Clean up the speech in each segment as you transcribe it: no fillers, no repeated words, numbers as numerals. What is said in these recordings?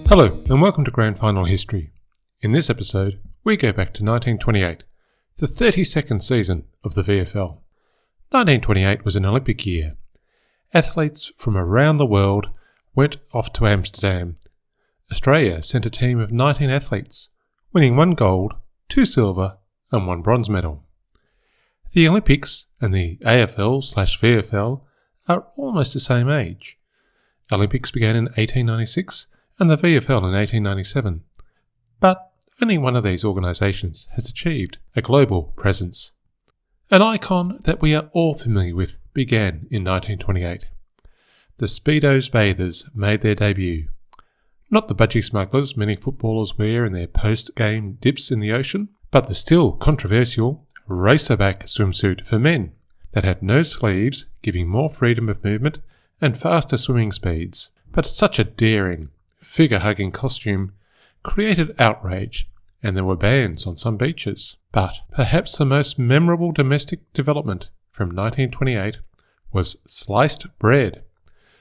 Hello and welcome to Grand Final History. In this episode, we go back to 1928, the 32nd season of the VFL. 1928 was an Olympic year. Athletes from around the world went off to Amsterdam. Australia sent a team of 19 athletes, winning 1 gold, 2 silver and 1 bronze medal. The Olympics and the AFL/VFL are almost the same age. Olympics began in 1896 and the VFL in 1897. But only one of these organisations has achieved a global presence. An icon that we are all familiar with began in 1928. The Speedos Bathers made their debut. Not the budgie smugglers many footballers wear in their post-game dips in the ocean, but the still controversial racerback swimsuit for men that had no sleeves, giving more freedom of movement and faster swimming speeds. But such a daring, figure-hugging costume created outrage, and there were bans on some beaches. But perhaps the most memorable domestic development from 1928 was sliced bread,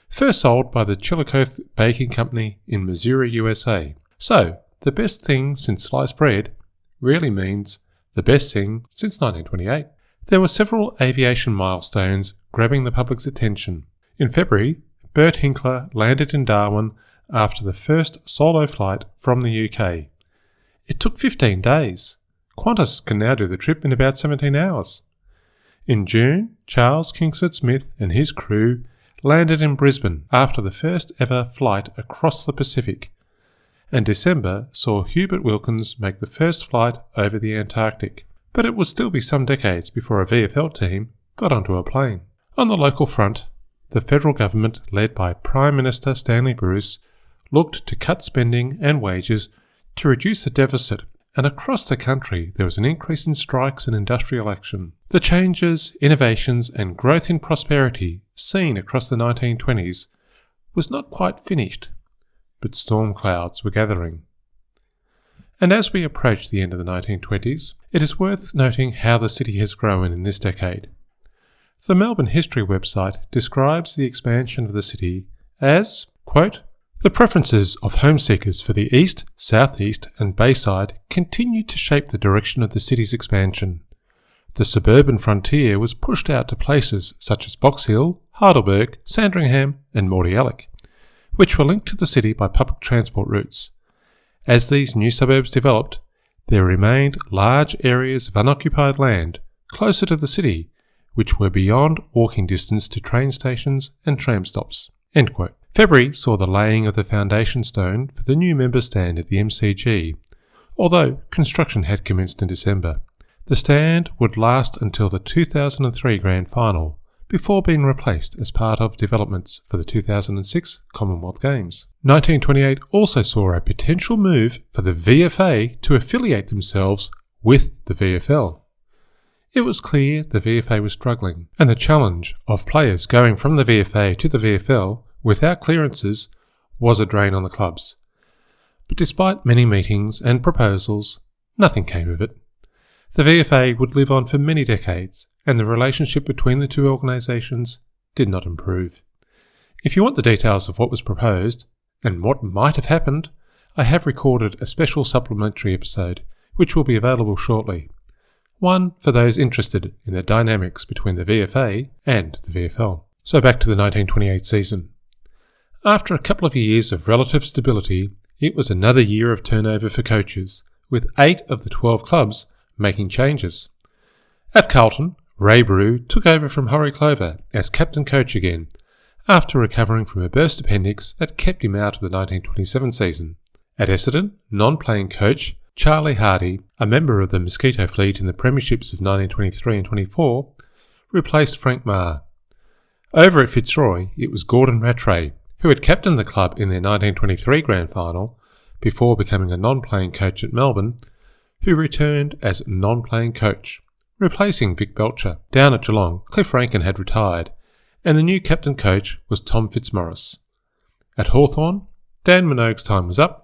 first sold by the Chillicothe Baking Company in Missouri, USA. So, the best thing since sliced bread really means the best thing since 1928. There were several aviation milestones grabbing the public's attention. In February, Bert Hinkler landed in Darwin after the first solo flight from the UK. It took 15 days. Qantas can now do the trip in about 17 hours. In June, Charles Kingsford Smith and his crew landed in Brisbane after the first ever flight across the Pacific. And December saw Hubert Wilkins make the first flight over the Antarctic. But it would still be some decades before a VFL team got onto a plane. On the local front, the federal government, led by Prime Minister Stanley Bruce, looked to cut spending and wages to reduce the deficit, and across the country there was an increase in strikes and industrial action. The changes, innovations and growth in prosperity seen across the 1920s was not quite finished, but storm clouds were gathering. And as we approach the end of the 1920s, it is worth noting how the city has grown in this decade. The Melbourne History website describes the expansion of the city as, quote, "The preferences of home seekers for the east, southeast and Bayside continued to shape the direction of the city's expansion. The suburban frontier was pushed out to places such as Box Hill, Heidelberg, Sandringham and Mordialloc, which were linked to the city by public transport routes. As these new suburbs developed, there remained large areas of unoccupied land closer to the city, which were beyond walking distance to train stations and tram stops." End quote. February saw the laying of the foundation stone for the new member stand at the MCG, although construction had commenced in December. The stand would last until the 2003 Grand Final, before being replaced as part of developments for the 2006 Commonwealth Games. 1928 also saw a potential move for the VFA to affiliate themselves with the VFL. It was clear the VFA was struggling, and the challenge of players going from the VFA to the VFL without clearances was a drain on the clubs. But despite many meetings and proposals, nothing came of it. The VFA would live on for many decades, and the relationship between the two organisations did not improve. If you want the details of what was proposed, and what might have happened, I have recorded a special supplementary episode, which will be available shortly. One for those interested in the dynamics between the VFA and the VFL. So back to the 1928 season. After a couple of years of relative stability, it was another year of turnover for coaches, with 8 of the 12 clubs making changes. At Carlton, Ray Brew took over from Horry Clover as captain coach again, after recovering from a burst appendix that kept him out of the 1927 season. At Essendon, non-playing coach Charlie Hardy, a member of the Mosquito Fleet in the premierships of 1923 and 24, replaced Frank Marr. Over at Fitzroy, it was Gordon Rattray, who had captained the club in their 1923 Grand Final, before becoming a non-playing coach at Melbourne, who returned as non-playing coach, replacing Vic Belcher. Down at Geelong, Cliff Rankin had retired, and the new captain coach was Tom Fitzmaurice. At Hawthorn, Dan Minogue's time was up,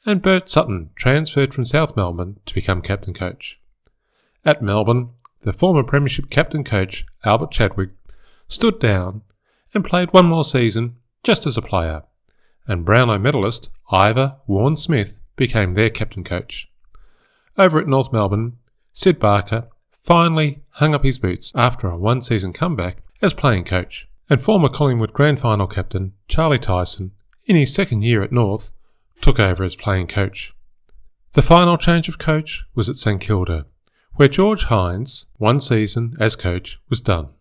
and Bert Sutton transferred from South Melbourne to become captain coach. At Melbourne, the former premiership captain coach Albert Chadwick stood down and played one more season just as a player, and Brownlow medalist Ivor Warren Smith became their captain coach. Over at North Melbourne, Sid Barker finally hung up his boots after a one-season comeback as playing coach, and former Collingwood Grand Final captain Charlie Tyson, in his second year at North, took over as playing coach. The final change of coach was at St Kilda, where George Hines, one season as coach, was done,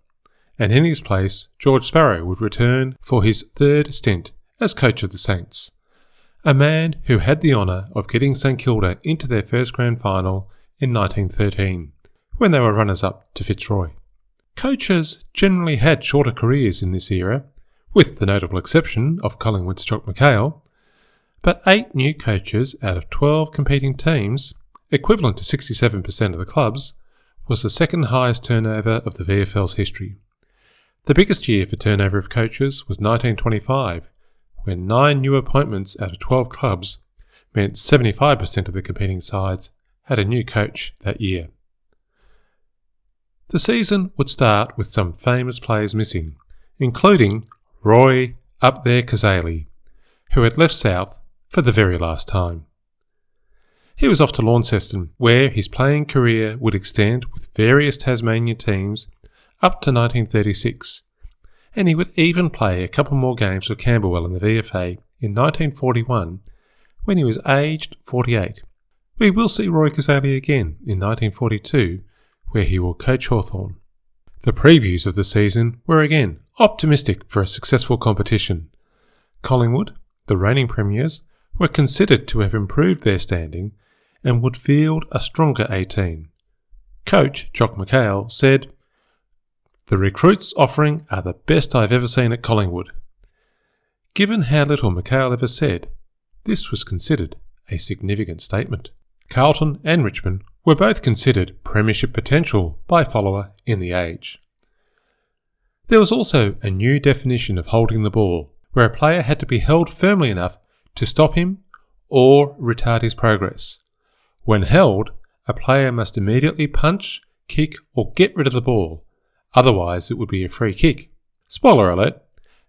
and in his place George Sparrow would return for his third stint as coach of the Saints, a man who had the honour of getting St Kilda into their first grand final in 1913, when they were runners-up to Fitzroy. Coaches generally had shorter careers in this era, with the notable exception of Collingwood's Jock McHale, but 8 new coaches out of 12 competing teams, equivalent to 67% of the clubs, was the second highest turnover of the VFL's history. The biggest year for turnover of coaches was 1925, when 9 new appointments out of 12 clubs meant 75% of the competing sides had a new coach that year. The season would start with some famous players missing, including Roy Up There Cazaly, who had left South for the very last time. He was off to Launceston, where his playing career would extend with various Tasmanian teams up to 1936, and he would even play a couple more games for Camberwell in the VFA in 1941 when he was aged 48. We will see Roy Cazaly again in 1942, where he will coach Hawthorn. The previews of the season were again optimistic for a successful competition. Collingwood, the reigning premiers, were considered to have improved their standing and would field a stronger 18. Coach Jock McHale said, "The recruits offering are the best I've ever seen at Collingwood." Given how little McHale ever said, this was considered a significant statement. Carlton and Richmond were both considered premiership potential by Follower in The Age. There was also a new definition of holding the ball, where a player had to be held firmly enough to stop him or retard his progress. When held, a player must immediately punch, kick or get rid of the ball, otherwise it would be a free kick. Spoiler alert,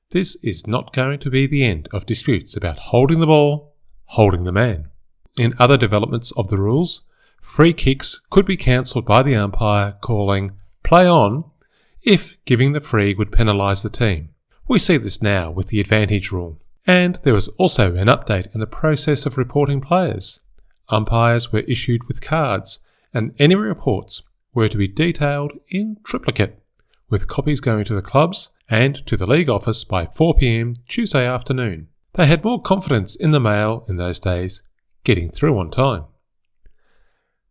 this is not going to be the end of disputes about holding the ball, holding the man. In other developments of the rules, free kicks could be cancelled by the umpire calling play on if giving the free would penalise the team. We see this now with the advantage rule. And there was also an update in the process of reporting players. Umpires were issued with cards, and any reports were to be detailed in triplicate, with copies going to the clubs and to the league office by 4 p.m. Tuesday afternoon. They had more confidence in the mail in those days, getting through on time.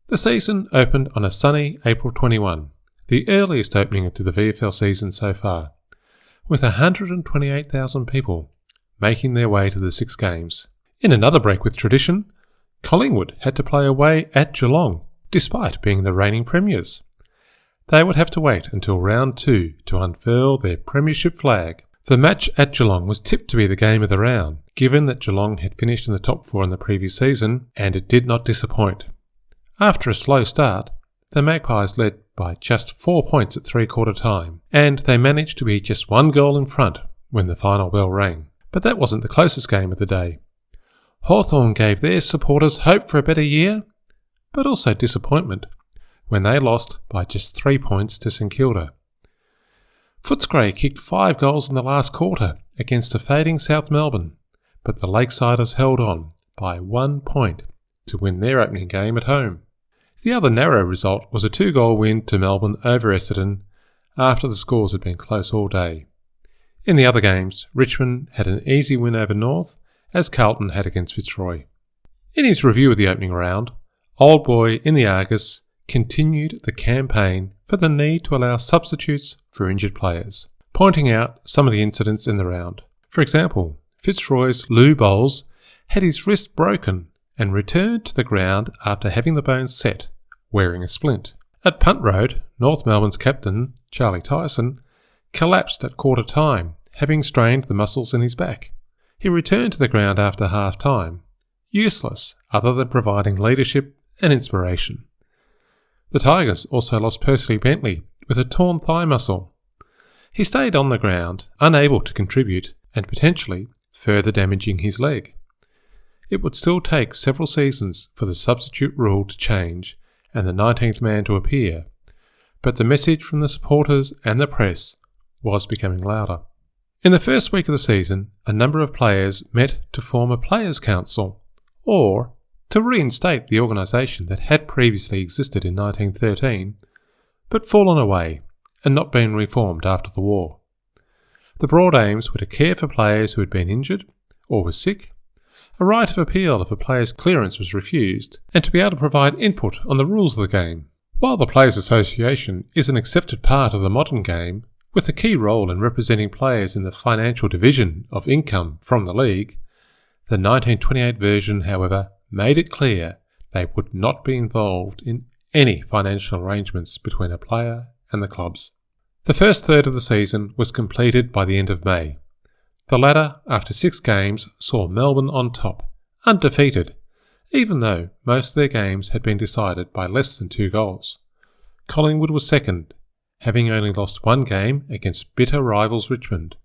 The season opened on a sunny April 21, the earliest opening to the VFL season so far, with 128,000 people making their way to the 6 games. In another break with tradition, Collingwood had to play away at Geelong, despite being the reigning premiers. They would have to wait until round 2 to unfurl their premiership flag. The match at Geelong was tipped to be the game of the round, given that Geelong had finished in the top 4 in the previous season, and it did not disappoint. After a slow start, the Magpies led by just 4 points at three-quarter time, and they managed to be just 1 goal in front when the final bell rang. But that wasn't the closest game of the day. Hawthorn gave their supporters hope for a better year, but also disappointment, when they lost by just 3 points to St Kilda. Footscray kicked 5 goals in the last quarter against a fading South Melbourne, but the Lakesiders held on by 1 point to win their opening game at home. The other narrow result was a 2-goal win to Melbourne over Essendon after the scores had been close all day. In the other games, Richmond had an easy win over North, as Carlton had against Fitzroy. In his review of the opening round, Old Boy in the Argus continued the campaign for the need to allow substitutes for injured players, pointing out some of the incidents in the round. For example, Fitzroy's Lou Bowles had his wrist broken and returned to the ground after having the bones set, wearing a splint. At Punt Road, North Melbourne's captain, Charlie Tyson, collapsed at quarter time, having strained the muscles in his back. He returned to the ground after half-time, useless other than providing leadership and inspiration. The Tigers also lost Percy Bentley with a torn thigh muscle. He stayed on the ground, unable to contribute, and potentially further damaging his leg. It would still take several seasons for the substitute rule to change and the 19th man to appear, but the message from the supporters and the press was becoming louder. In the first week of the season, a number of players met to form a Players' Council, or to reinstate the organisation that had previously existed in 1913, but fallen away and not been reformed after the war. The broad aims were to care for players who had been injured or were sick, a right of appeal if a player's clearance was refused, and to be able to provide input on the rules of the game. While the Players' Association is an accepted part of the modern game, with a key role in representing players in the financial division of income from the league, the 1928 version, however, made it clear they would not be involved in any financial arrangements between a player and the clubs. The first third of the season was completed by the end of May. The latter, after 6 games, saw Melbourne on top, undefeated, even though most of their games had been decided by less than 2 goals. Collingwood was second, having only lost 1 game against bitter rivals Richmond.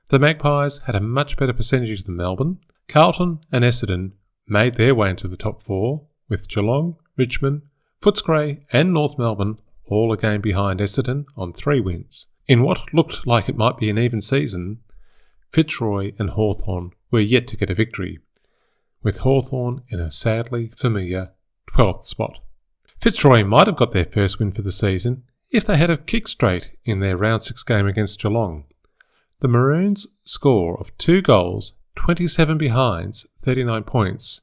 The Magpies had a much better percentage than Melbourne. Carlton and Essendon made their way into the top 4, with Geelong, Richmond, Footscray and North Melbourne all a game behind Essendon on 3 wins. In what looked like it might be an even season, Fitzroy and Hawthorn were yet to get a victory, with Hawthorn in a sadly familiar 12th spot. Fitzroy might have got their first win for the season if they had a kick straight in their round 6 game against Geelong. The Maroons' score of 2 goals, 27 behinds, 39 points,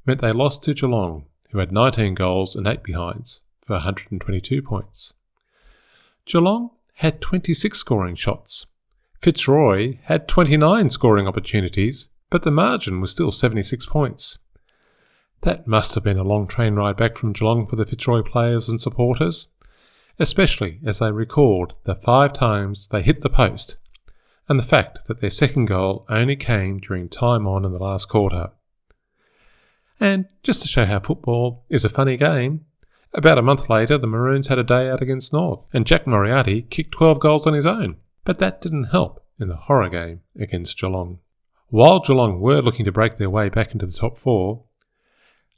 meant they lost to Geelong, who had 19 goals and 8 behinds, for 122 points. Geelong had 26 scoring shots. Fitzroy had 29 scoring opportunities, but the margin was still 76 points. That must have been a long train ride back from Geelong for the Fitzroy players and supporters, especially as they recalled the 5 times they hit the post, and the fact that their second goal only came during time on in the last quarter. And just to show how football is a funny game, about a month later the Maroons had a day out against North, and Jack Moriarty kicked 12 goals on his own. But that didn't help in the horror game against Geelong. While Geelong were looking to break their way back into the top 4,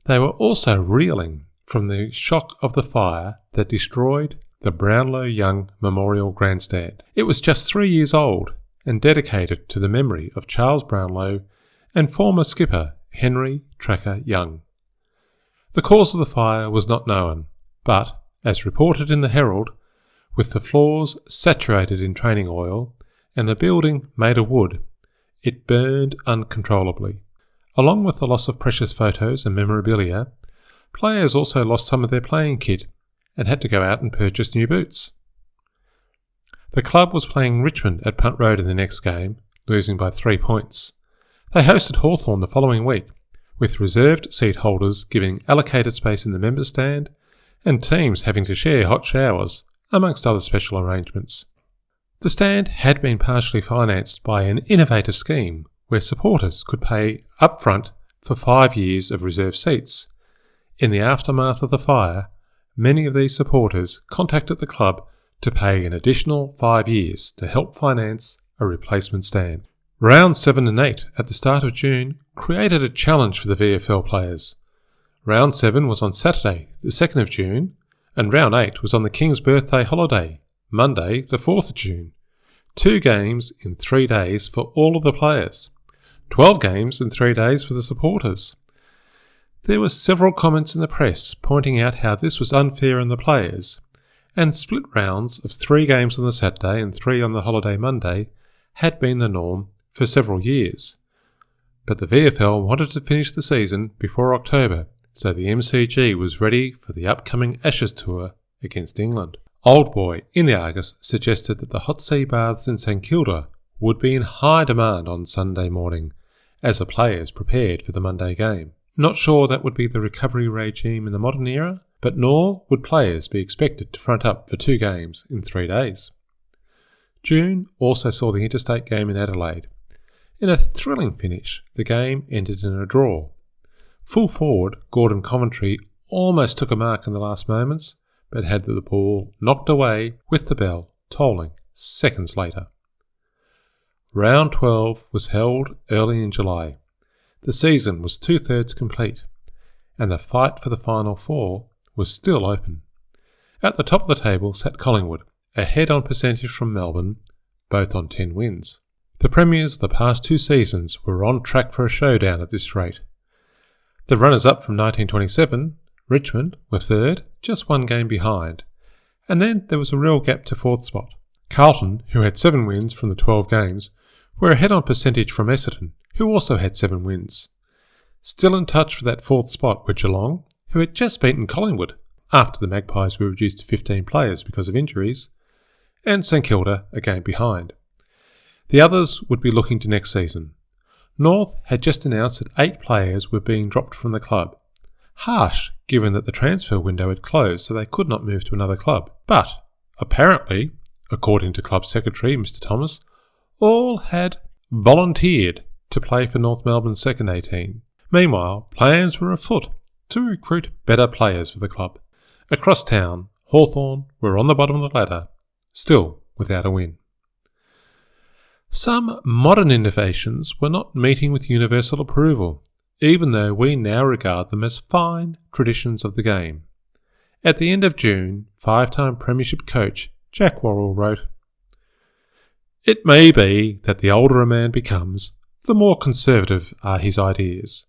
they were also reeling from the shock of the fire that destroyed the Brownlow Young Memorial Grandstand. It was just 3 years old and dedicated to the memory of Charles Brownlow and former skipper Henry Tracker Young. The cause of the fire was not known, but, as reported in the Herald, with the floors saturated in training oil and the building made of wood, it burned uncontrollably. Along with the loss of precious photos and memorabilia, players also lost some of their playing kit and had to go out and purchase new boots. The club was playing Richmond at Punt Road in the next game, losing by 3 points. They hosted Hawthorn the following week, with reserved seat holders giving allocated space in the members' stand and teams having to share hot showers, amongst other special arrangements. The stand had been partially financed by an innovative scheme where supporters could pay upfront for 5 years of reserved seats. In the aftermath of the fire, many of these supporters contacted the club to pay an additional 5 years to help finance a replacement stand. Round 7 and 8 at the start of June created a challenge for the VFL players. Round 7 was on Saturday, the 2nd of June, and Round 8 was on the King's birthday holiday, Monday, the 4th of June. 2 games in 3 days for all of the players. 12 games in 3 days for the supporters. There were several comments in the press pointing out how this was unfair on the players, and split rounds of 3 games on the Saturday and 3 on the holiday Monday had been the norm for several years. But the VFL wanted to finish the season before October, so the MCG was ready for the upcoming Ashes tour against England. Old Boy in the Argus suggested that the hot sea baths in St Kilda would be in high demand on Sunday morning, as the players prepared for the Monday game. Not sure that would be the recovery regime in the modern era, but nor would players be expected to front up for 2 games in 3 days. June also saw the interstate game in Adelaide. In a thrilling finish, the game ended in a draw. Full forward Gordon Coventry almost took a mark in the last moments, but had the ball knocked away with the bell tolling seconds later. Round 12 was held early in July. The season was 2/3 complete, and the fight for the Final Four was still open. At the top of the table sat Collingwood, ahead on percentage from Melbourne, both on 10 wins. The premiers of the past 2 seasons were on track for a showdown at this rate. The runners-up from 1927, Richmond, were third, just 1 game behind, and then there was a real gap to 4th spot. Carlton, who had 7 wins from the 12 games, were ahead on percentage from Essendon, who also had 7 wins. Still in touch for that 4th spot were Geelong, who had just beaten Collingwood after the Magpies were reduced to 15 players because of injuries, and St Kilda a game behind. The others would be looking to next season. North had just announced that 8 players were being dropped from the club. Harsh, given that the transfer window had closed so they could not move to another club. But, apparently, according to club secretary Mr Thomas, all had volunteered to play for North Melbourne's second 18. Meanwhile, plans were afoot to recruit better players for the club. Across town, Hawthorn were on the bottom of the ladder, still without a win. Some modern innovations were not meeting with universal approval, even though we now regard them as fine traditions of the game. At the end of June, 5-time premiership coach Jack Worrell wrote, "It may be that the older a man becomes, the more conservative are his ideas,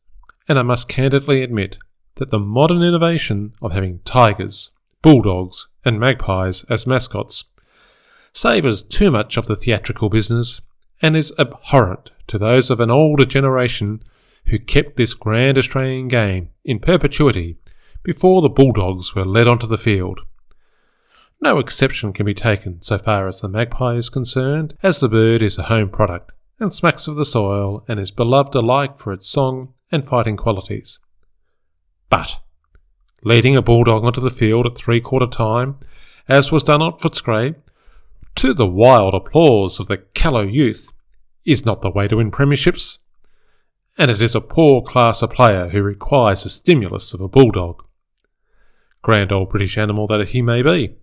and I must candidly admit that the modern innovation of having tigers, bulldogs and magpies as mascots savours too much of the theatrical business and is abhorrent to those of an older generation who kept this grand Australian game in perpetuity before the bulldogs were led onto the field. No exception can be taken so far as the magpie is concerned, as the bird is a home product and smacks of the soil and is beloved alike for its song and fighting qualities. But leading a bulldog onto the field at 3/4 time, as was done at Footscray, to the wild applause of the callow youth, is not the way to win premierships, and it is a poor class of player who requires the stimulus of a bulldog. Grand old British animal that he may be.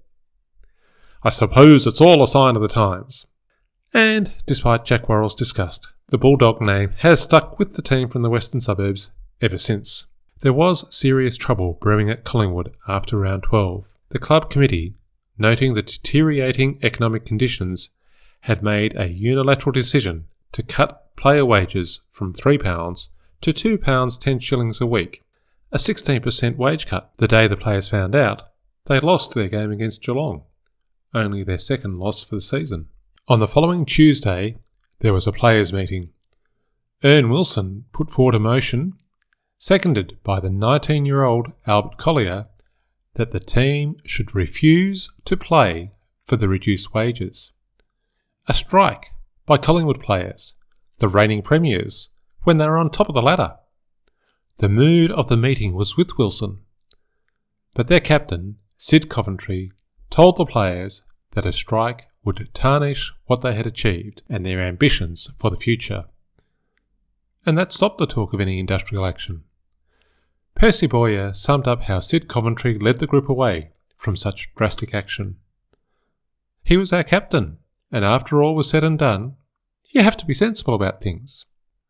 I suppose it's all a sign of the times." And, despite Jack Worrell's disgust, the bulldog name has stuck with the team from the western suburbs ever since. There was serious trouble brewing at Collingwood after round 12. The club committee, noting the deteriorating economic conditions, had made a unilateral decision to cut player wages from £3 to £2 10 shillings a week, a 16% wage cut. The day the players found out, they lost their game against Geelong, only their second loss for the season. On the following Tuesday, there was a players' meeting. Ern Wilson put forward a motion, seconded by the 19-year-old Albert Collier, that the team should refuse to play for the reduced wages. A strike by Collingwood players, the reigning premiers, when they were on top of the ladder. The mood of the meeting was with Wilson, but their captain, Sid Coventry, told the players that a strike would tarnish what they had achieved and their ambitions for the future. And that stopped the talk of any industrial action. Percy Boyer summed up how Sid Coventry led the group away from such drastic action. "He was our captain, and after all was said and done, you have to be sensible about things.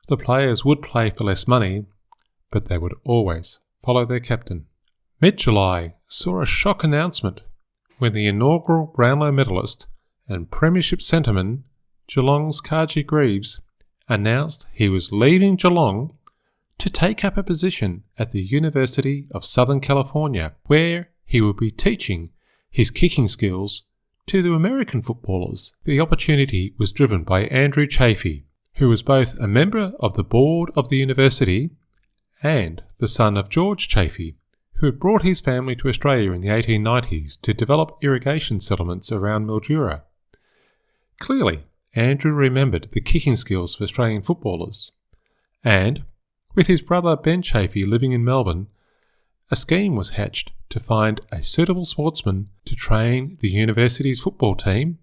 The players would play for less money, but they would always follow their captain." Mid-July saw a shock announcement when the inaugural Brownlow medalist and premiership centreman, Geelong's Kaji Greaves, announced he was leaving Geelong to take up a position at the University of Southern California, where he would be teaching his kicking skills to the American footballers. The opportunity was driven by Andrew Chafee, who was both a member of the board of the university and the son of George Chafee, who had brought his family to Australia in the 1890s to develop irrigation settlements around Mildura. Clearly, Andrew remembered the kicking skills of Australian footballers, and, with his brother Ben Chafee living in Melbourne, a scheme was hatched to find a suitable sportsman to train the university's football team,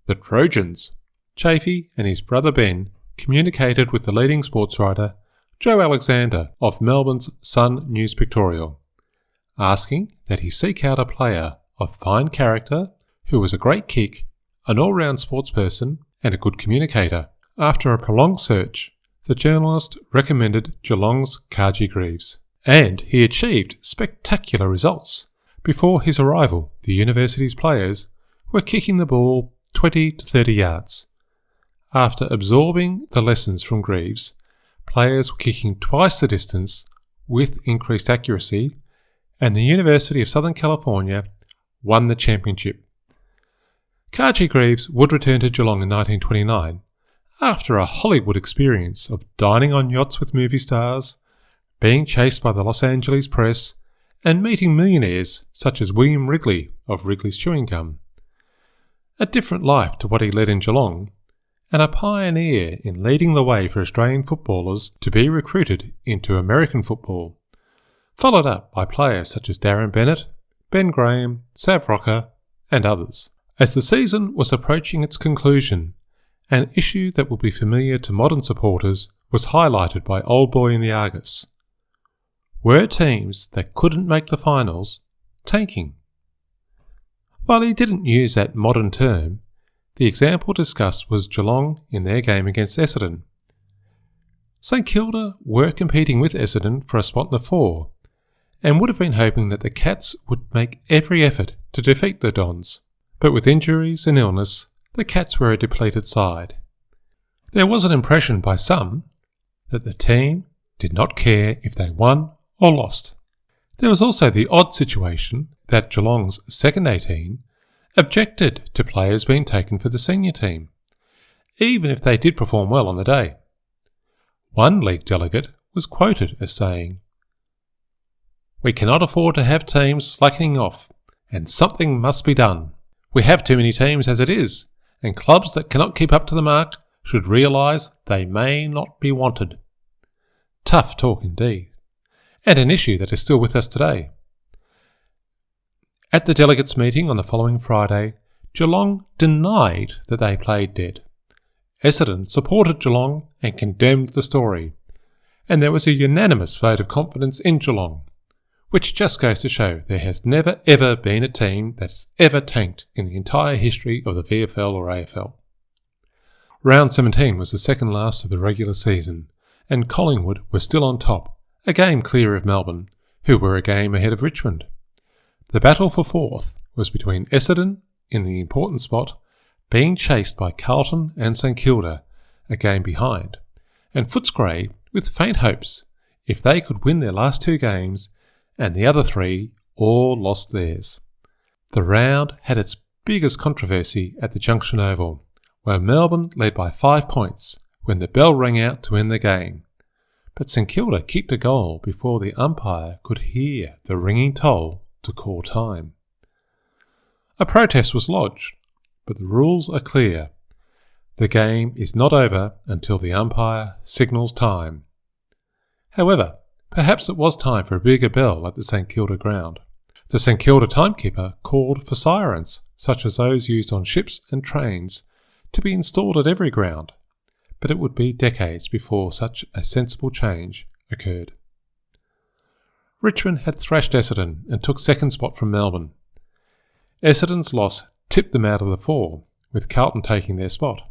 the Trojans. Chafee and his brother Ben communicated with the leading sports writer, Joe Alexander of Melbourne's Sun News Pictorial, asking that he seek out a player of fine character who was a great kick, an all-round sportsperson and a good communicator. After a prolonged search, the journalist recommended Geelong's Khaji Greaves, and he achieved spectacular results. Before his arrival, the university's players were kicking the ball 20 to 30 yards. After absorbing the lessons from Greaves, players were kicking twice the distance with increased accuracy, and the University of Southern California won the championship. Khaji Greaves would return to Geelong in 1929 after a Hollywood experience of dining on yachts with movie stars, being chased by the Los Angeles press, and meeting millionaires such as William Wrigley of Wrigley's Chewing Gum. A different life to what he led in Geelong, and a pioneer in leading the way for Australian footballers to be recruited into American football, followed up by players such as Darren Bennett, Ben Graham, Sav Rocker, and others. As the season was approaching its conclusion, an issue that will be familiar to modern supporters was highlighted by Old Boy in the Argus. Were teams that couldn't make the finals tanking? While he didn't use that modern term, the example discussed was Geelong in their game against Essendon. St Kilda were competing with Essendon for a spot in the 4, and would have been hoping that the Cats would make every effort to defeat the Dons. But with injuries and illness, the Cats were a depleted side. There was an impression by some that the team did not care if they won or lost. There was also the odd situation that Geelong's second 18 objected to players being taken for the senior team, even if they did perform well on the day. One league delegate was quoted as saying, "We cannot afford to have teams slackening off, and something must be done. We have too many teams as it is, and clubs that cannot keep up to the mark should realise they may not be wanted." Tough talk indeed, and an issue that is still with us today. At the delegates' meeting on the following Friday, Geelong denied that they played dead. Essendon supported Geelong and condemned the story, and there was a unanimous vote of confidence in Geelong, which just goes to show there has never ever been a team that's ever tanked in the entire history of the VFL or AFL. Round 17 was the second last of the regular season, and Collingwood were still on top, a game clear of Melbourne, who were a game ahead of Richmond. The battle for fourth was between Essendon, in the important spot, being chased by Carlton and St Kilda, a game behind, and Footscray with faint hopes if they could win their last 2 games, and the other 3 all lost theirs. The round had its biggest controversy at the Junction Oval, where Melbourne led by 5 points when the bell rang out to end the game, but St Kilda kicked a goal before the umpire could hear the ringing toll to call time. A protest was lodged, but the rules are clear. The game is not over until the umpire signals time. However, perhaps it was time for a bigger bell at the St Kilda ground. The St Kilda timekeeper called for sirens, such as those used on ships and trains, to be installed at every ground, but it would be decades before such a sensible change occurred. Richmond had thrashed Essendon and took second spot from Melbourne. Essendon's loss tipped them out of the 4, with Carlton taking their spot,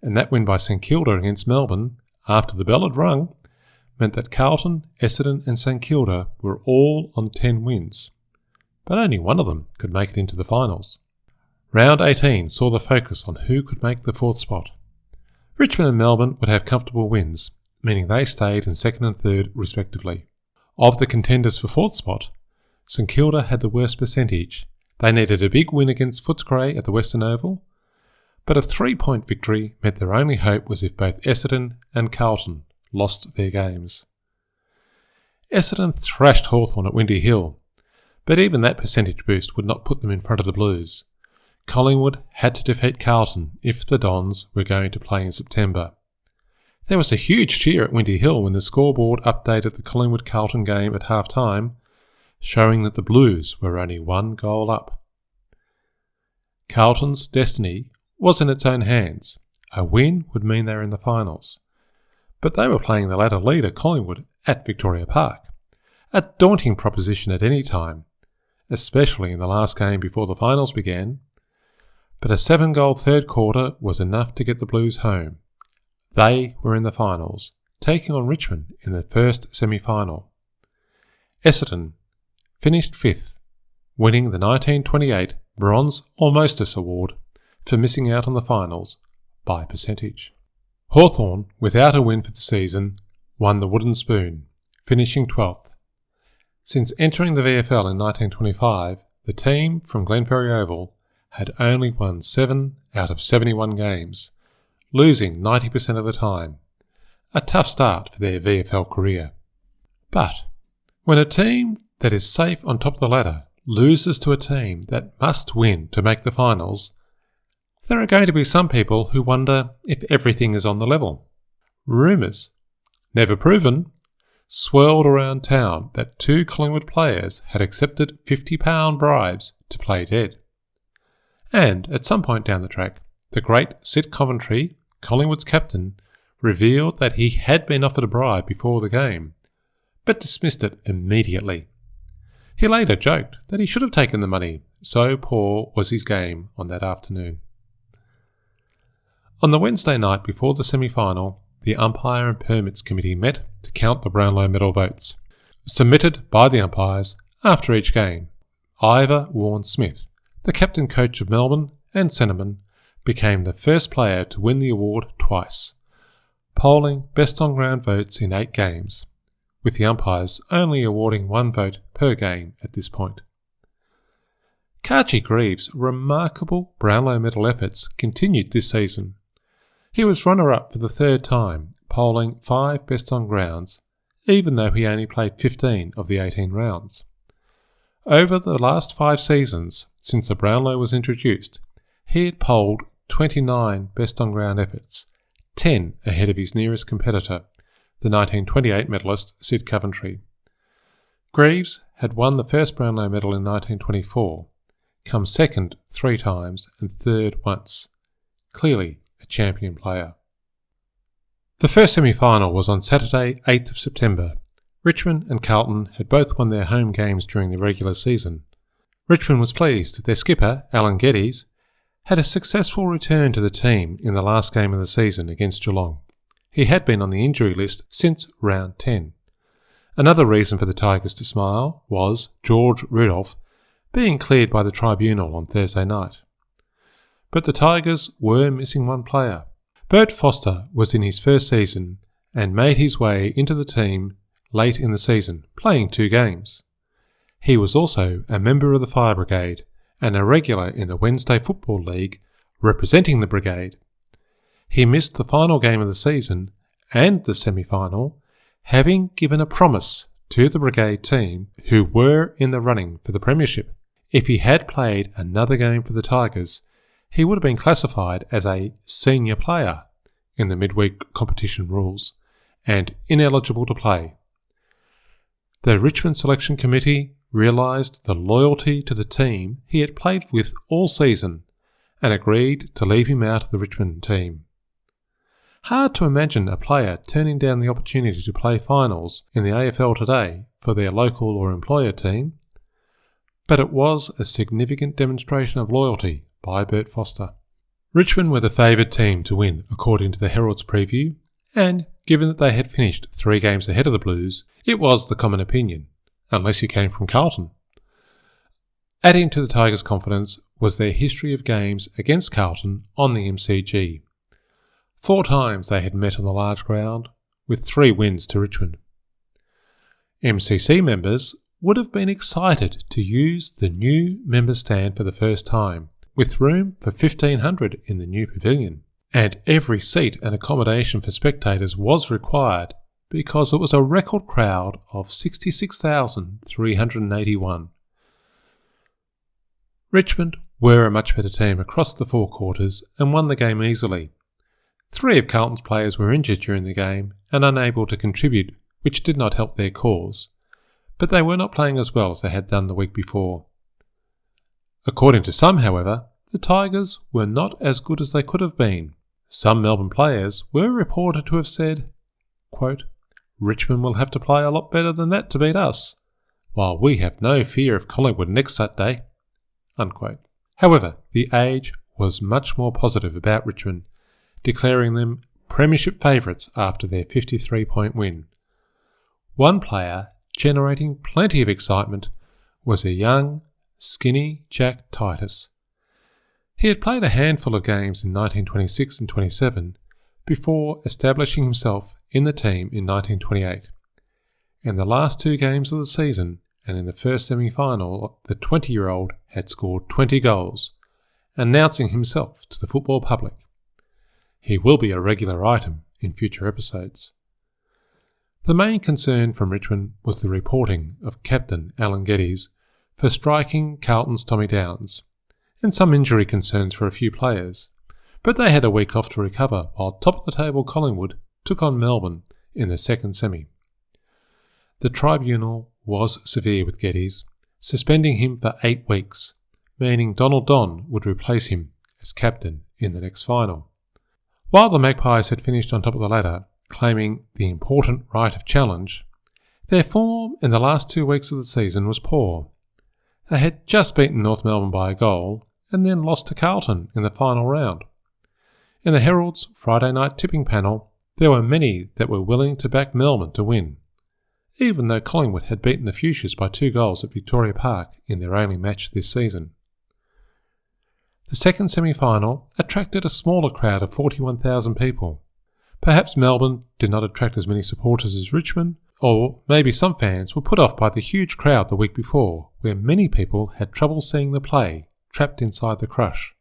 and that win by St Kilda against Melbourne, after the bell had rung, meant that Carlton, Essendon and St Kilda were all on 10 wins, but only one of them could make it into the finals. Round 18 saw the focus on who could make the 4th spot. Richmond and Melbourne would have comfortable wins, meaning they stayed in 2nd and 3rd respectively. Of the contenders for 4th spot, St Kilda had the worst percentage. They needed a big win against Footscray at the Western Oval, but a 3-point victory meant their only hope was if both Essendon and Carlton lost their games. Essendon thrashed Hawthorn at Windy Hill, but even that percentage boost would not put them in front of the Blues. Collingwood had to defeat Carlton if the Dons were going to play in September. There was a huge cheer at Windy Hill when the scoreboard updated the Collingwood-Carlton game at half-time, showing that the Blues were only 1 goal up. Carlton's destiny was in its own hands. A win would mean they were in the finals. But they were playing the ladder leader Collingwood at Victoria Park, a daunting proposition at any time, especially in the last game before the finals began. But a 7-goal third quarter was enough to get the Blues home, They were in the finals, taking on Richmond in the first semi-final. Essendon finished 5th, winning the 1928 Bronze Almostus Award for missing out on the finals by percentage. Hawthorn, without a win for the season, won the Wooden Spoon, finishing 12th. Since entering the VFL in 1925, the team from Glenferrie Oval had only won 7 out of 71 games, losing 90% of the time. A tough start for their VFL career. But when a team that is safe on top of the ladder loses to a team that must win to make the finals, there are going to be some people who wonder if everything is on the level. Rumours, never proven, swirled around town that 2 Collingwood players had accepted £50 bribes to play dead. And at some point down the track, the great Sid Coventry, Collingwood's captain, revealed that he had been offered a bribe before the game, but dismissed it immediately. He later joked that he should have taken the money, so poor was his game on that afternoon. On the Wednesday night before the semi-final, the Umpire and Permits Committee met to count the Brownlow medal votes, submitted by the umpires after each game. Ivor Warne-Smith, the captain coach of Melbourne and Centreman, became the first player to win the award twice, polling best on ground votes in 8 games, with the umpires only awarding 1 vote per game at this point. Karchi Greaves' remarkable Brownlow medal efforts continued this season. He was runner-up for the 3rd time, polling 5 best on grounds, even though he only played 15 of the 18 rounds. Over the last 5 seasons, since the Brownlow was introduced, he had polled 29 best on ground efforts, 10 ahead of his nearest competitor, the 1928 medalist Sid Coventry. Greaves had won the first Brownlow medal in 1924, come second 3 times and third once. Clearly a champion player. The first semi-final was on Saturday, 8th of September. Richmond and Carlton had both won their home games during the regular season. Richmond was pleased that their skipper, Alan Geddes, had a successful return to the team in the last game of the season against Geelong. He had been on the injury list since round 10. Another reason for the Tigers to smile was George Rudolph being cleared by the tribunal on Thursday night. But the Tigers were missing one player. Bert Foster was in his first season and made his way into the team late in the season, playing 2 games. He was also a member of the Fire Brigade and a regular in the Wednesday Football League representing the brigade. He missed the final game of the season and the semi-final, having given a promise to the brigade team, who were in the running for the premiership. If he had played another game for the Tigers, he would have been classified as a senior player in the midweek competition rules and ineligible to play. The Richmond Selection Committee realised the loyalty to the team he had played with all season and agreed to leave him out of the Richmond team. Hard to imagine a player turning down the opportunity to play finals in the AFL today for their local or employer team, but it was a significant demonstration of loyalty by Bert Foster. Richmond were the favoured team to win according to the Herald's preview, and given that they had finished 3 games ahead of the Blues, it was the common opinion, unless you came from Carlton. Adding to the Tigers' confidence was their history of games against Carlton on the MCG. 4 times they had met on the large ground, with 3 wins to Richmond. MCC members would have been excited to use the new member stand for the first time, with room for 1,500 in the new pavilion, and every seat and accommodation for spectators was required because it was a record crowd of 66,381. Richmond were a much better team across the 4 quarters and won the game easily. 3 of Carlton's players were injured during the game and unable to contribute, which did not help their cause, but they were not playing as well as they had done the week before. According to some, however, the Tigers were not as good as they could have been. Some Melbourne players were reported to have said, quote, "Richmond will have to play a lot better than that to beat us, while we have no fear of Collingwood next Saturday." Unquote. However, the Age was much more positive about Richmond, declaring them premiership favourites after their 53-point win. One player generating plenty of excitement was a young, skinny Jack Titus. He had played a handful of games in 1926 and 27 before establishing himself in the team in 1928. In the last 2 games of the season and in the first semi-final, the 20-year-old had scored 20 goals, announcing himself to the football public. He will be a regular item in future episodes. The main concern from Richmond was the reporting of Captain Alan Geddes for striking Carlton's Tommy Downs, and some injury concerns for a few players, but they had a week off to recover while top-of-the-table Collingwood took on Melbourne in the second semi. The tribunal was severe with Geddes, suspending him for 8 weeks, meaning Donald Don would replace him as captain in the next final. While the Magpies had finished on top of the ladder, claiming the important right of challenge, their form in the last 2 weeks of the season was poor. They had just beaten North Melbourne by a goal and then lost to Carlton in the final round. In the Herald's Friday night tipping panel, there were many that were willing to back Melbourne to win, even though Collingwood had beaten the Fuchsias by 2 goals at Victoria Park in their only match this season. The second semi-final attracted a smaller crowd of 41,000 people. Perhaps Melbourne did not attract as many supporters as Richmond, or maybe some fans were put off by the huge crowd the week before, where many people had trouble seeing the play, trapped inside the crush.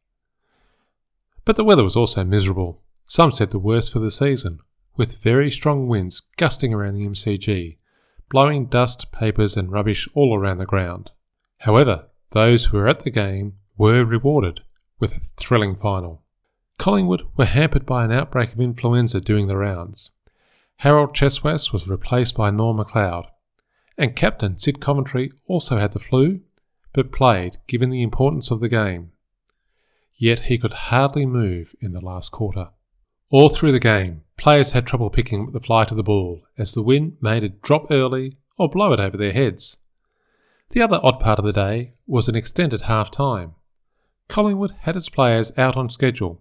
But the weather was also miserable, some said the worst for the season, with very strong winds gusting around the MCG, blowing dust, papers and rubbish all around the ground. However, those who were at the game were rewarded with a thrilling final. Collingwood were hampered by an outbreak of influenza doing the rounds. Harold Cheswas was replaced by Norm MacLeod, and captain Sid Coventry also had the flu, but played given the importance of the game. Yet he could hardly move in the last quarter. All through the game, players had trouble picking up the flight of the ball as the wind made it drop early or blow it over their heads. The other odd part of the day was an extended half-time. Collingwood had its players out on schedule,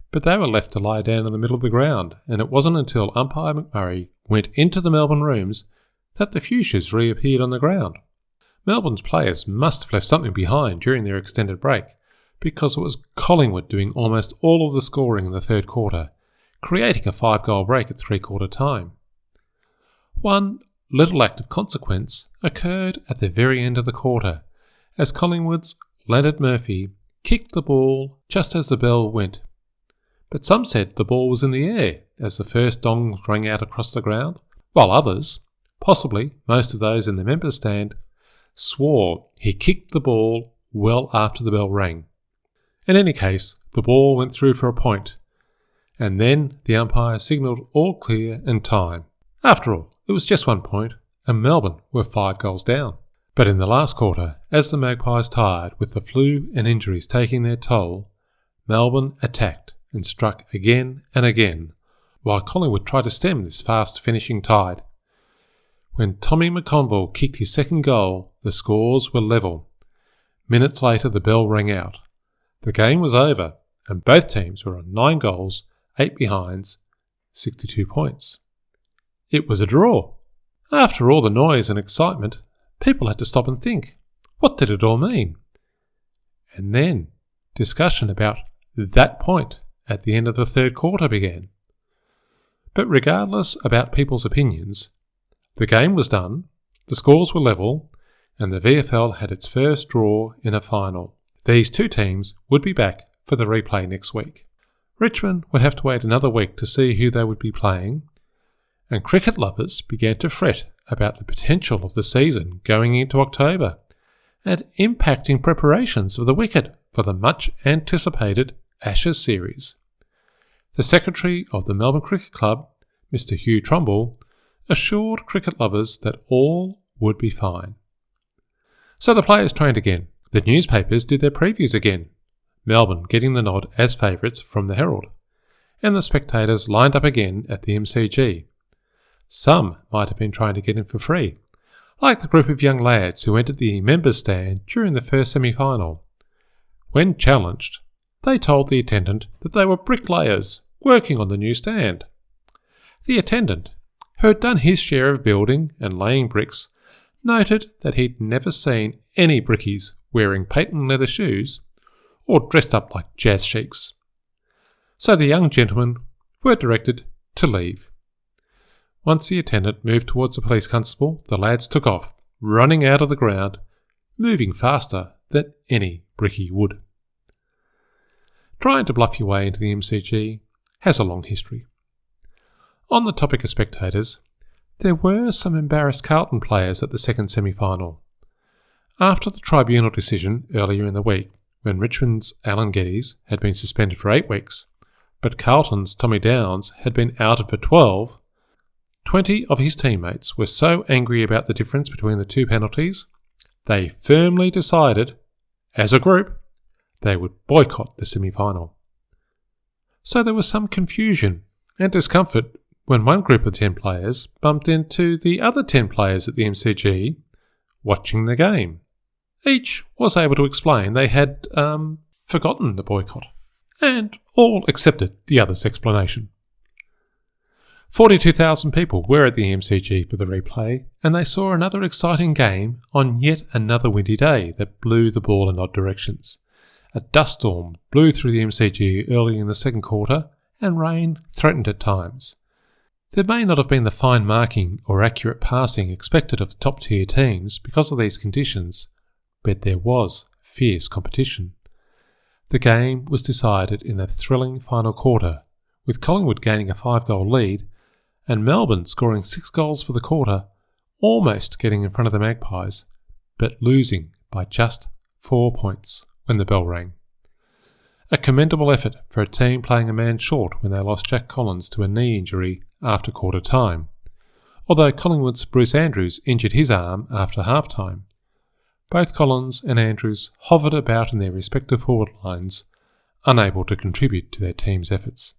but they were left to lie down in the middle of the ground, and it wasn't until umpire McMurray went into the Melbourne rooms that the Fuchsias reappeared on the ground. Melbourne's players must have left something behind during their extended break, because it was Collingwood doing almost all of the scoring in the third quarter, creating a 5-goal break at 3-quarter time. One little act of consequence occurred at the very end of the quarter, as Collingwood's Leonard Murphy kicked the ball just as the bell went. But some said the ball was in the air as the first dongs rang out across the ground, while others, possibly most of those in the members' stand, swore he kicked the ball well after the bell rang. In any case, the ball went through for a point, and then the umpire signalled all clear and time. After all, it was just 1 point, and Melbourne were 5 goals down. But in the last quarter, as the Magpies tired with the flu and injuries taking their toll, Melbourne attacked and struck again and again, while Collingwood tried to stem this fast-finishing tide. When Tommy McConville kicked his second goal, the scores were level. Minutes later the bell rang out. The game was over, and both teams were on 9 goals, 8 behinds, 62 points. It was a draw. After all the noise and excitement, people had to stop and think, what did it all mean? And then discussion about that point at the end of the third quarter began. But regardless about people's opinions, the game was done, the scores were level, and the VFL had its first draw in a final. These 2 teams would be back for the replay next week. Richmond would have to wait another week to see who they would be playing, and cricket lovers began to fret about the potential of the season going into October and impacting preparations of the wicket for the much-anticipated Ashes series. The secretary of the Melbourne Cricket Club, Mr. Hugh Trumbull, assured cricket lovers that all would be fine. So the players trained again. The newspapers did their previews again, Melbourne getting the nod as favourites from the Herald, and the spectators lined up again at the MCG. Some might have been trying to get in for free, like the group of young lads who entered the members' stand during the first semi-final. When challenged, they told the attendant that they were bricklayers working on the new stand. The attendant, who had done his share of building and laying bricks, noted that he'd never seen any brickies wearing patent leather shoes or dressed up like jazz sheiks. So the young gentlemen were directed to leave. Once the attendant moved towards the police constable, the lads took off, running out of the ground, moving faster than any brickie would. Trying to bluff your way into the MCG has a long history. On the topic of spectators, there were some embarrassed Carlton players at the second semi-final. After the tribunal decision earlier in the week, when Richmond's Alan Geddes had been suspended for 8 weeks, but Carlton's Tommy Downs had been outed for 12, 20 of his teammates were so angry about the difference between the two penalties, they firmly decided, as a group, they would boycott the semi-final. So there was some confusion and discomfort when one group of 10 players bumped into the other 10 players at the MCG watching the game. Each was able to explain they had forgotten the boycott, and all accepted the other's explanation. 42,000 people were at the MCG for the replay, and they saw another exciting game on yet another windy day that blew the ball in odd directions. A dust storm blew through the MCG early in the second quarter, and rain threatened at times. There may not have been the fine marking or accurate passing expected of top-tier teams because of these conditions, but there was fierce competition. The game was decided in a thrilling final quarter, with Collingwood gaining a 5-goal lead and Melbourne scoring 6 goals for the quarter, almost getting in front of the Magpies, but losing by just 4 points when the bell rang. A commendable effort for a team playing a man short when they lost Jack Collins to a knee injury after quarter time, although Collingwood's Bruce Andrews injured his arm after half-time. Both Collins and Andrews hovered about in their respective forward lines, unable to contribute to their team's efforts.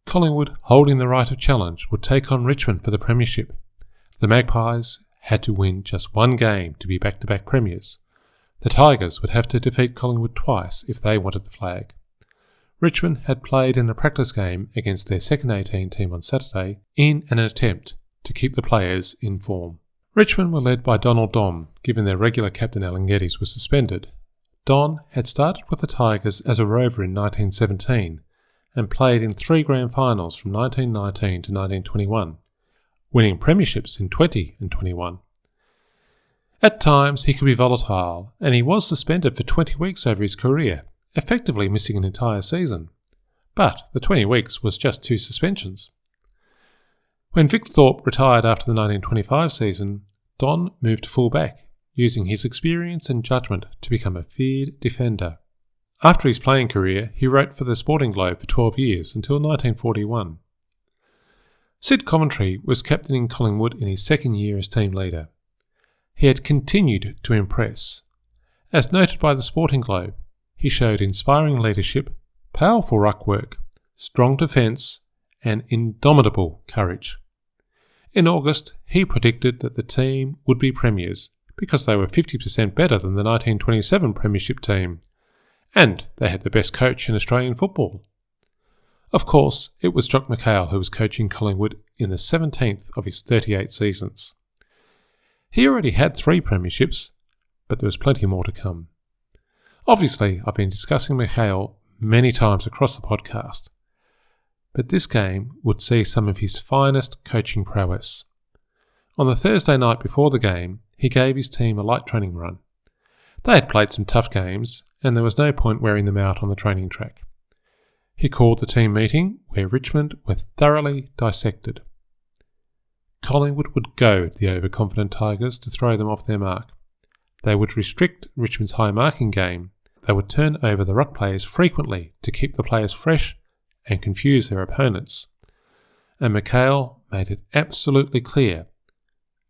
Collingwood, holding the right of challenge, would take on Richmond for the premiership. The Magpies had to win just one game to be back-to-back premiers. The Tigers would have to defeat Collingwood twice if they wanted the flag. Richmond had played in a practice game against their second 18 team on Saturday in an attempt to keep the players in form. Richmond were led by Donald Don, given their regular captain Alan Geddes was suspended. Don had started with the Tigers as a rover in 1917 and played in 3 grand finals from 1919 to 1921, winning premierships in 20 and 21. At times he could be volatile, and he was suspended for 20 weeks over his career, effectively missing an entire season. But the 20 weeks was just 2 suspensions. When Vic Thorpe retired after the 1925 season, Don moved to full-back, using his experience and judgment to become a feared defender. After his playing career, he wrote for the Sporting Globe for 12 years, until 1941. Sid Coventry was captaining Collingwood in his second year as team leader. He had continued to impress. As noted by the Sporting Globe, he showed inspiring leadership, powerful ruck work, strong defence, and indomitable courage. In August, he predicted that the team would be premiers because they were 50% better than the 1927 premiership team, and they had the best coach in Australian football. Of course, it was Jock McHale who was coaching Collingwood in the 17th of his 38 seasons. He already had 3 premierships, but there was plenty more to come. Obviously, I've been discussing McHale many times across the podcast, but this game would see some of his finest coaching prowess. On the Thursday night before the game, he gave his team a light training run. They had played some tough games, and there was no point wearing them out on the training track. He called the team meeting where Richmond were thoroughly dissected. Collingwood would goad the overconfident Tigers to throw them off their mark. They would restrict Richmond's high marking game. They would turn over the ruck players frequently to keep the players fresh and confuse their opponents. And McHale made it absolutely clear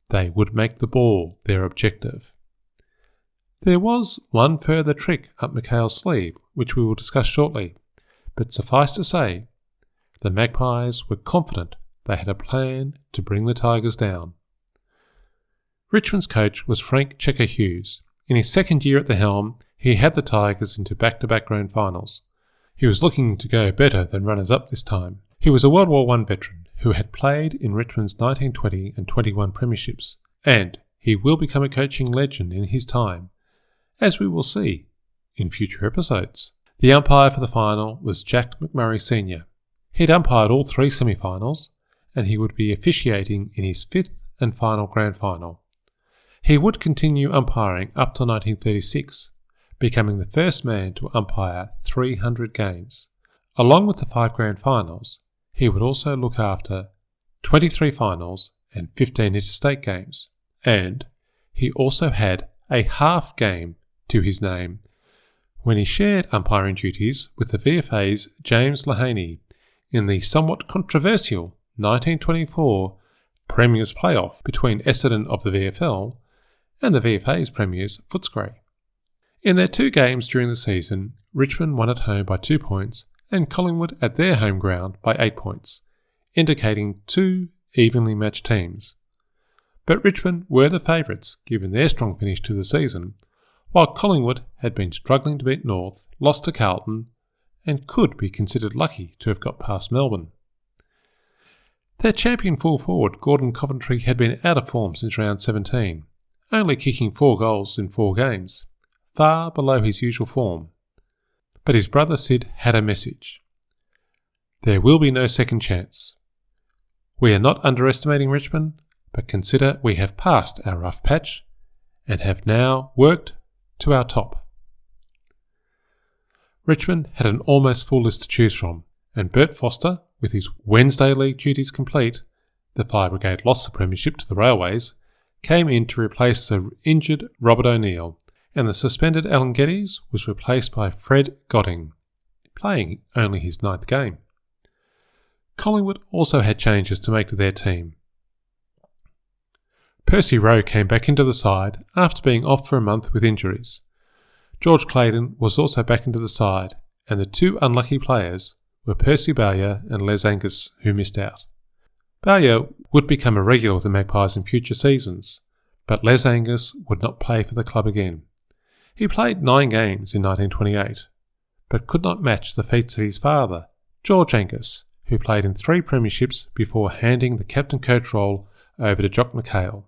they would make the ball their objective. There was one further trick up McHale's sleeve, which we will discuss shortly, but suffice to say, the Magpies were confident they had a plan to bring the Tigers down. Richmond's coach was Frank Checker Hughes. In his second year at the helm, he had the Tigers into back-to-back grand finals. He was looking to go better than runners-up this time, He was a World War I veteran who had played in Richmond's 1920 and 21 premierships, and he will become a coaching legend in his time, as we will see in future episodes. The umpire for the final was Jack McMurray Sr. He'd umpired all 3 semi-finals, and he would be officiating in his 5th and final grand final. He would continue umpiring up to 1936, becoming the first man to umpire 300 games. Along with the 5 grand finals, he would also look after 23 finals and 15 interstate games, and he also had a half game to his name when he shared umpiring duties with the VFA's James Lahaney in the somewhat controversial 1924 Premiers playoff between Essendon of the VFL and the VFA's Premiers Footscray. In their 2 games during the season, Richmond won at home by 2 points and Collingwood at their home ground by 8 points, indicating 2 evenly matched teams. But Richmond were the favourites given their strong finish to the season, while Collingwood had been struggling to beat North, lost to Carlton, and could be considered lucky to have got past Melbourne. Their champion full forward, Gordon Coventry, had been out of form since round 17, only kicking 4 goals in 4 games, far below his usual form. But his brother Sid had a message. There will be no second chance. We are not underestimating Richmond, but consider we have passed our rough patch and have now worked to our top. Richmond had an almost full list to choose from, and Bert Foster, with his Wednesday League duties complete, the Fire Brigade lost the premiership to the Railways, came in to replace the injured Robert O'Neill, and the suspended Alan Geddes was replaced by Fred Godding, playing only his 9th game. Collingwood also had changes to make to their team. Percy Rowe came back into the side after being off for a month with injuries. George Clayton was also back into the side, and the 2 unlucky players were Percy Bowyer and Les Angus, who missed out. Bowyer would become a regular with the Magpies in future seasons, but Les Angus would not play for the club again. He played 9 games in 1928, but could not match the feats of his father, George Angus, who played in 3 premierships before handing the captain-coach role over to Jock McHale.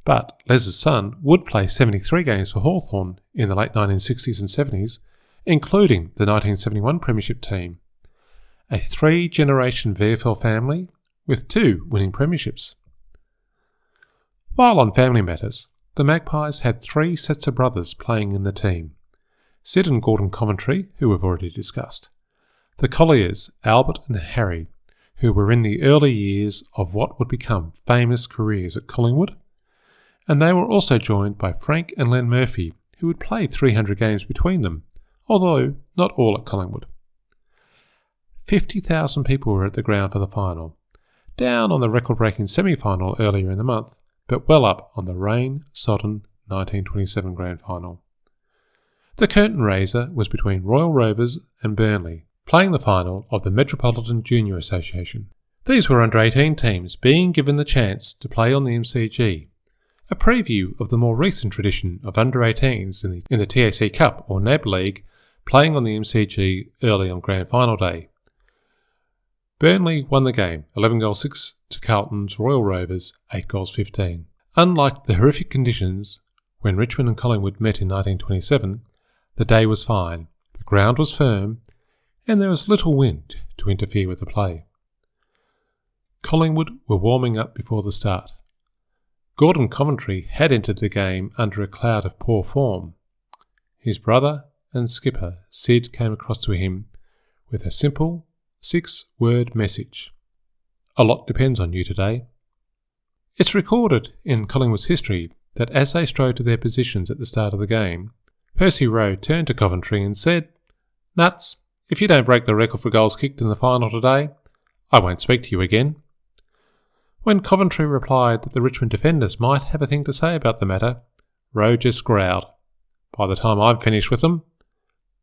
But Les's son would play 73 games for Hawthorn in the late 1960s and 70s, including the 1971 premiership team, a 3-generation VFL family with 2 winning premierships. While on family matters, the Magpies had 3 sets of brothers playing in the team. Sid and Gordon Coventry, who we've already discussed. The Colliers, Albert and Harry, who were in the early years of what would become famous careers at Collingwood. And they were also joined by Frank and Len Murphy, who had played 300 games between them, although not all at Collingwood. 50,000 people were at the ground for the final, down on the record-breaking semi-final earlier in the month, but well up on the rain-sodden 1927 grand final. The curtain raiser was between Royal Rovers and Burnley, playing the final of the Metropolitan Junior Association. These were under-18 teams being given the chance to play on the MCG, a preview of the more recent tradition of under-18s in the TAC Cup or NAB League playing on the MCG early on Grand Final Day. Burnley won the game, 11-6 to Carlton's Royal Rovers, 8-15. Unlike the horrific conditions when Richmond and Collingwood met in 1927, the day was fine, the ground was firm, and there was little wind to interfere with the play. Collingwood were warming up before the start. Gordon Coventry had entered the game under a cloud of poor form. His brother and skipper Sid came across to him with a simple 6-word message. A lot depends on you today. It's recorded in Collingwood's history that as they strode to their positions at the start of the game, Percy Rowe turned to Coventry and said, "Nuts, if you don't break the record for goals kicked in the final today, I won't speak to you again." When Coventry replied that the Richmond defenders might have a thing to say about the matter, Rowe just growled, "By the time I'm finished with them,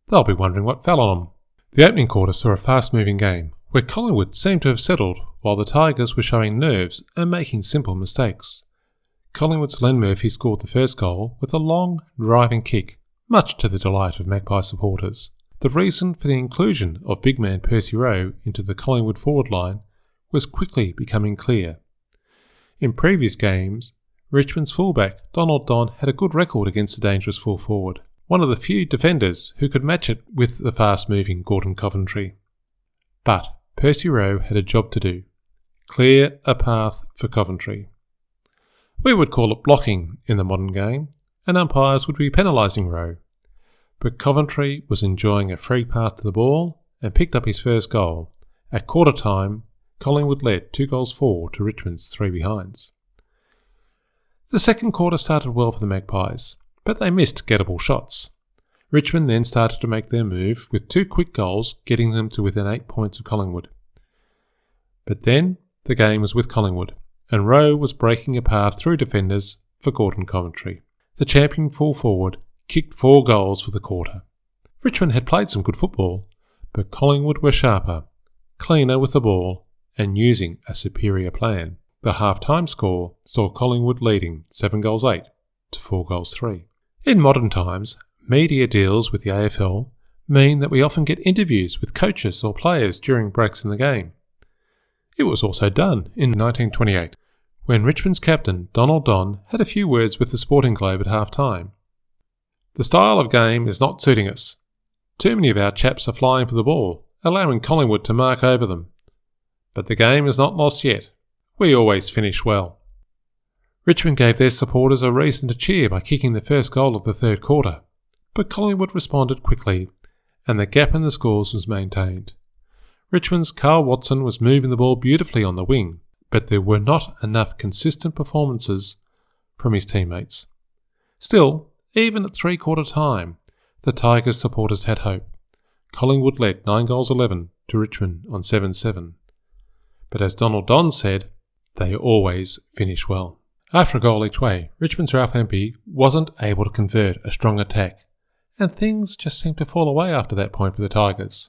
they'll be wondering what fell on them." The opening quarter saw a fast-moving game, where Collingwood seemed to have settled while the Tigers were showing nerves and making simple mistakes. Collingwood's Len Murphy scored the first goal with a long, driving kick, much to the delight of Magpie supporters. The the reason for the inclusion of big man Percy Rowe into the Collingwood forward line was quickly becoming clear. In previous games, Richmond's fullback Donald Don had a good record against the dangerous full forward, one of the few defenders who could match it with the fast-moving Gordon Coventry. But Percy Rowe had a job to do: clear a path for Coventry. We would call it blocking in the modern game, and umpires would be penalising Rowe. But Coventry was enjoying a free path to the ball and picked up his first goal. At quarter time, Collingwood led 2-4 to Richmond's 3 behinds. The second quarter started well for the Magpies, but they missed gettable shots. Richmond then started to make their move, with 2 quick goals getting them to within 8 points of Collingwood. But then the game was with Collingwood, and Rowe was breaking a path through defenders for Gordon Coventry. The champion full forward kicked 4 goals for the quarter. Richmond had played some good football, but Collingwood were sharper, cleaner with the ball, and using a superior plan. The half-time score saw Collingwood leading 7-8 to 4-3. In modern times, media deals with the AFL mean that we often get interviews with coaches or players during breaks in the game. It was also done in 1928, when Richmond's captain Donald Don had a few words with the Sporting Globe at half-time. "The style of game is not suiting us. Too many of our chaps are flying for the ball, allowing Collingwood to mark over them. But the game is not lost yet. We always finish well." Richmond gave their supporters a reason to cheer by kicking the first goal of the third quarter, but Collingwood responded quickly, and the gap in the scores was maintained. Richmond's Carl Watson was moving the ball beautifully on the wing, but there were not enough consistent performances from his teammates. Still, even at three-quarter time, the Tigers supporters had hope. Collingwood led 9-11 to Richmond on 7-7. But as Donald Don said, they always finish well. After a goal each way, Richmond's Ralph Empey wasn't able to convert a strong attack, and things just seemed to fall away after that point for the Tigers.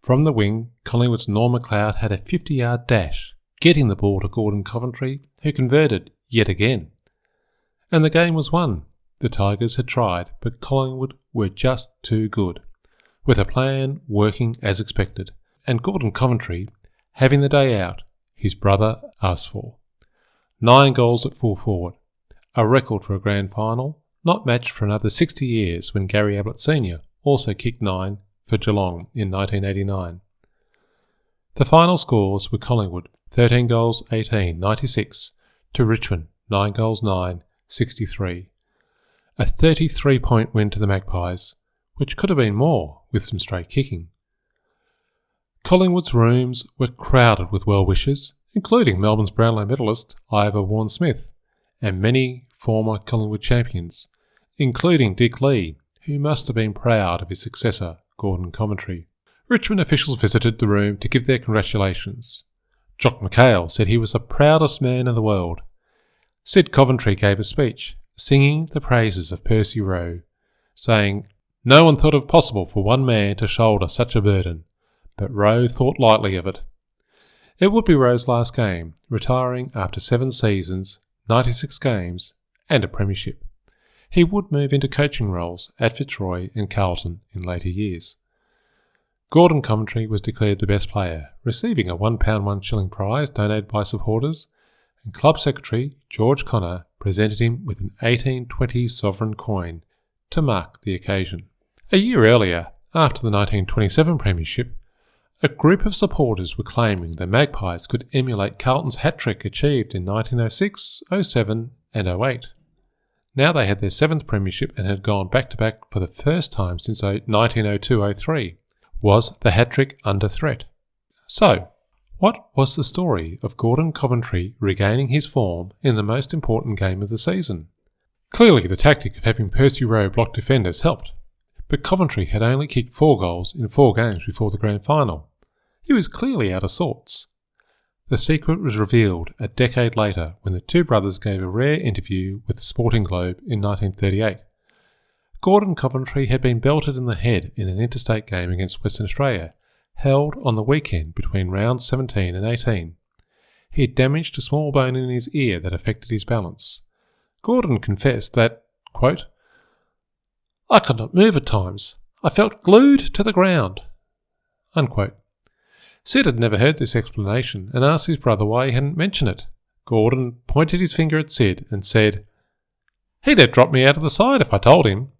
From the wing, Collingwood's Norm McLeod had a 50-yard dash, getting the ball to Gordon Coventry, who converted yet again. And the game was won. The Tigers had tried, but Collingwood were just too good, with a plan working as expected, and Gordon Coventry having the day out his brother asked for. 9 goals at full forward, a record for a grand final, not matched for another 60 years when Gary Ablett Sr. also kicked 9 for Geelong in 1989. The final scores were Collingwood 13-18, 96 to Richmond 9-9, 63. A 33-point win to the Magpies, which could have been more with some straight kicking. Collingwood's rooms were crowded with well-wishers, including Melbourne's Brownlow medalist Ivor Warne-Smith, and many former Collingwood champions, including Dick Lee, who must have been proud of his successor, Gordon Coventry. Richmond officials visited the room to give their congratulations. Jock McHale said he was the proudest man in the world. Sid Coventry gave a speech, singing the praises of Percy Rowe, saying, "No one thought it possible for one man to shoulder such a burden, but Rowe thought lightly of it." It would be Rowe's last game, retiring after 7 seasons, 96 games, and a premiership. He would move into coaching roles at Fitzroy and Carlton in later years. Gordon Coventry was declared the best player, receiving a £1 1 prize donated by supporters, and Club Secretary George Connor presented him with an 1820 sovereign coin to mark the occasion. A year earlier, after the 1927 premiership, a group of supporters were claiming the Magpies could emulate Carlton's hat-trick achieved in 1906, 07 and 08. Now they had their 7th premiership and had gone back-to-back for the first time since 1902-03. Was the hat-trick under threat? So, what was the story of Gordon Coventry regaining his form in the most important game of the season? Clearly the tactic of having Percy Rowe block defenders helped, but Coventry had only kicked 4 goals in 4 games before the grand final. He was clearly out of sorts. The secret was revealed a decade later when the two brothers gave a rare interview with the Sporting Globe in 1938. Gordon Coventry had been belted in the head in an interstate game against Western Australia, held on the weekend between rounds 17 and 18. He had damaged a small bone in his ear that affected his balance. Gordon confessed that, quote, "I could not move at times. I felt glued to the ground." Unquote. Sid had never heard this explanation and asked his brother why he hadn't mentioned it. Gordon pointed his finger at Sid and said, "He'd have dropped me out of the side if I told him.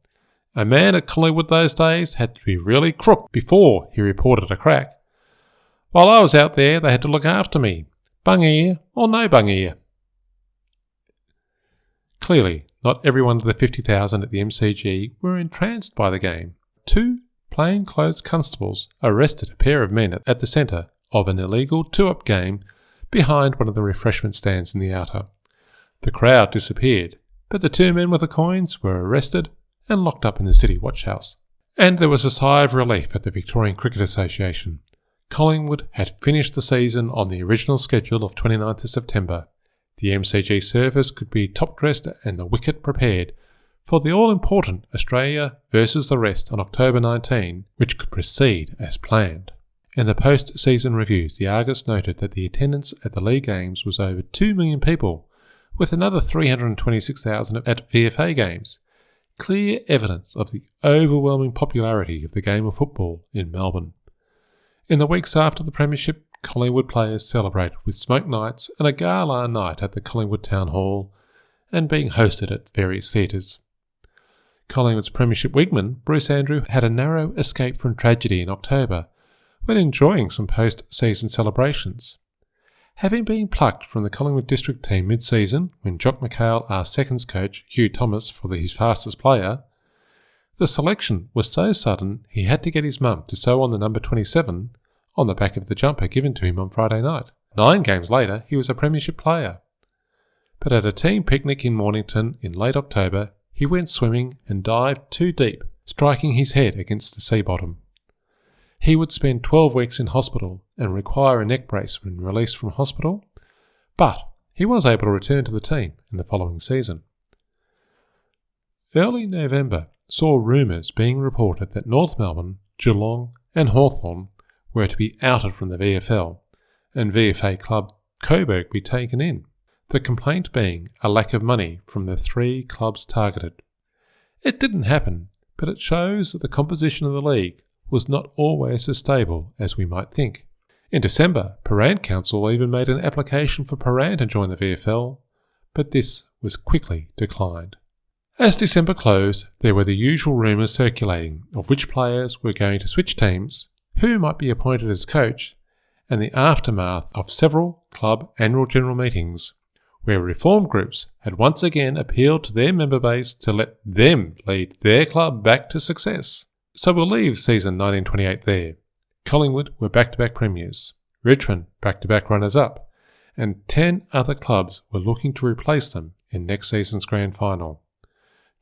A man at Collingwood those days had to be really crook before he reported a crack. While I was out there, they had to look after me, bung ear or no bung ear." Clearly, not everyone of the 50,000 at the MCG were entranced by the game. 2 plainclothes constables arrested a pair of men at the centre of an illegal 2-up game behind one of the refreshment stands in the outer. The crowd disappeared, but the 2 men with the coins were arrested and locked up in the city watchhouse. And there was a sigh of relief at the Victorian Cricket Association. Collingwood had finished the season on the original schedule of 29th of September. The MCG surface could be top-dressed and the wicket prepared for the all-important Australia versus the rest on October 19, which could proceed as planned. In the post-season reviews, the Argus noted that the attendance at the league games was over 2 million people, with another 326,000 at VFA games. Clear evidence of the overwhelming popularity of the game of football in Melbourne. In the weeks after the premiership, Collingwood players celebrated with smoke nights and a gala night at the Collingwood Town Hall and being hosted at various theatres. Collingwood's premiership wingman, Bruce Andrew, had a narrow escape from tragedy in October when enjoying some post-season celebrations. Having been plucked from the Collingwood district team mid-season when Jock McHale asked seconds coach Hugh Thomas for his fastest player, the selection was so sudden he had to get his mum to sew on the number 27 on the back of the jumper given to him on Friday night. 9 games later, he was a premiership player. But at a team picnic in Mornington in late October, he went swimming and dived too deep, striking his head against the sea bottom. He would spend 12 weeks in hospital and require a neck brace when released from hospital, but he was able to return to the team in the following season. Early November saw rumours being reported that North Melbourne, Geelong and Hawthorn were to be outed from the VFL and VFA club Coburg be taken in, the complaint being a lack of money from the 3 clubs targeted. It didn't happen, but it shows that the composition of the league was not always as stable as we might think. In December, Paran Council even made an application for Paran to join the VFL, but this was quickly declined. As December closed, there were the usual rumours circulating of which players were going to switch teams, who might be appointed as coach, and the aftermath of several club annual general meetings, where reform groups had once again appealed to their member base to let them lead their club back to success. So we'll leave season 1928 there. Collingwood were back-to-back premiers, Richmond back-to-back runners-up, and 10 other clubs were looking to replace them in next season's grand final.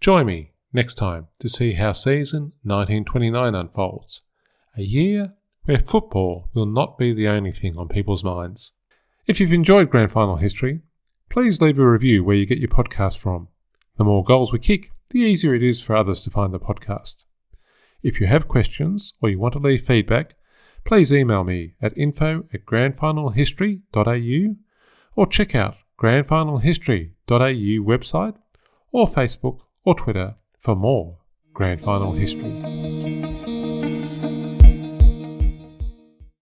Join me next time to see how season 1929 unfolds, a year where football will not be the only thing on people's minds. If you've enjoyed Grand Final History, please leave a review where you get your podcast from. The more goals we kick, the easier it is for others to find the podcast. If you have questions or you want to leave feedback, please email me at info@grandfinalhistory.au or check out grandfinalhistory.au website or Facebook or Twitter for more Grand Final History.